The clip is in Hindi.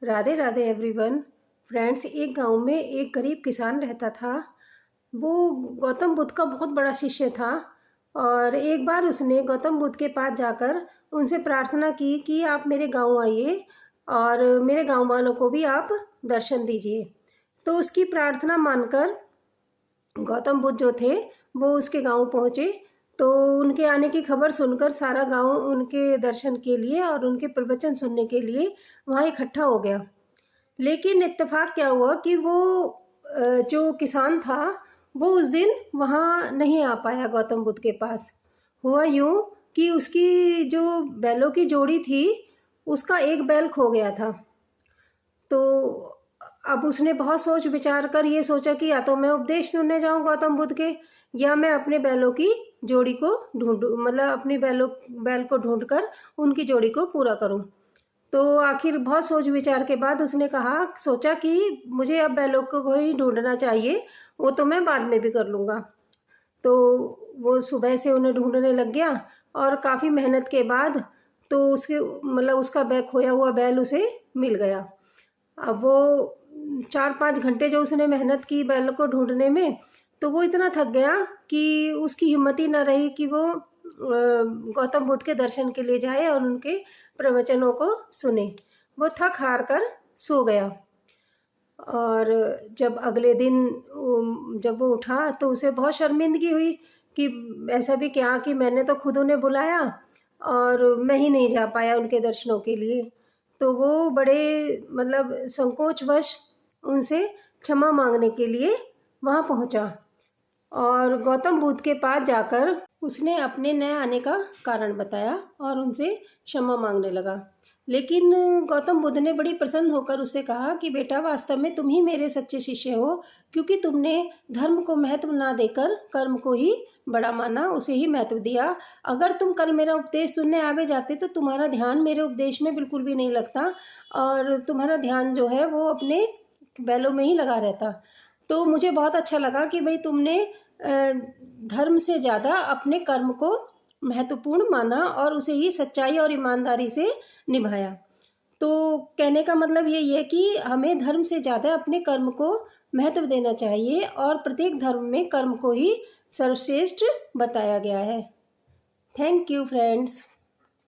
राधे राधे एवरीवन। फ्रेंड्स, एक गांव में एक गरीब किसान रहता था। वो गौतम बुद्ध का बहुत बड़ा शिष्य था और एक बार उसने गौतम बुद्ध के पास जाकर उनसे प्रार्थना की कि आप मेरे गांव आइए और मेरे गांव वालों को भी आप दर्शन दीजिए। तो उसकी प्रार्थना मानकर गौतम बुद्ध जो थे वो उसके गांव पहुँचे। तो उनके आने की खबर सुनकर सारा गांव उनके दर्शन के लिए और उनके प्रवचन सुनने के लिए वहाँ इकट्ठा हो गया। लेकिन इत्तेफाक क्या हुआ कि वो जो किसान था वो उस दिन वहाँ नहीं आ पाया गौतम बुद्ध के पास। हुआ यूँ कि उसकी जो बैलों की जोड़ी थी उसका एक बैल खो गया था। तो अब उसने बहुत सोच विचार कर ये सोचा कि या तो मैं उपदेश सुनने जाऊं गौतम बुद्ध के, या मैं अपने बैलों की जोड़ी को ढूंढूं, मतलब अपनी बैल को ढूंढकर उनकी जोड़ी को पूरा करूं। तो आखिर बहुत सोच विचार के बाद उसने सोचा कि मुझे अब बैलों को ही ढूंढना चाहिए, वो तो मैं बाद में भी कर लूँगा। तो वो सुबह से उन्हें ढूंढने लग गया और काफ़ी मेहनत के बाद तो उसके मतलब उसका खोया हुआ बैल उसे मिल गया। अब वो 4-5 घंटे जो उसने मेहनत की बैल को ढूंढने में, तो वो इतना थक गया कि उसकी हिम्मत ही ना रही कि वो गौतम बुद्ध के दर्शन के लिए जाए और उनके प्रवचनों को सुने। वो थक हार कर सो गया। और जब अगले दिन जब वो उठा तो उसे बहुत शर्मिंदगी हुई कि ऐसा भी क्या कि मैंने तो खुद उन्हें बुलाया और मैं ही नहीं जा पाया उनके दर्शनों के लिए। तो वो बड़े मतलब संकोचवश उनसे क्षमा मांगने के लिए वहाँ पहुँचा और गौतम बुद्ध के पास जाकर उसने अपने न आने का कारण बताया और उनसे क्षमा मांगने लगा। लेकिन गौतम बुद्ध ने बड़ी प्रसन्न होकर उससे कहा कि बेटा, वास्तव में तुम ही मेरे सच्चे शिष्य हो, क्योंकि तुमने धर्म को महत्व ना देकर कर्म को ही बड़ा माना, उसे ही महत्व दिया। अगर तुम कल मेरा उपदेश सुनने आवे जाते तो तुम्हारा ध्यान मेरे उपदेश में बिल्कुल भी नहीं लगता और तुम्हारा ध्यान जो है वो अपने बैलों में ही लगा रहता। तो मुझे बहुत अच्छा लगा कि भाई तुमने धर्म से ज़्यादा अपने कर्म को महत्वपूर्ण माना और उसे ही सच्चाई और ईमानदारी से निभाया। तो कहने का मतलब ये है कि हमें धर्म से ज़्यादा अपने कर्म को महत्व देना चाहिए और प्रत्येक धर्म में कर्म को ही सर्वश्रेष्ठ बताया गया है। Thank you friends.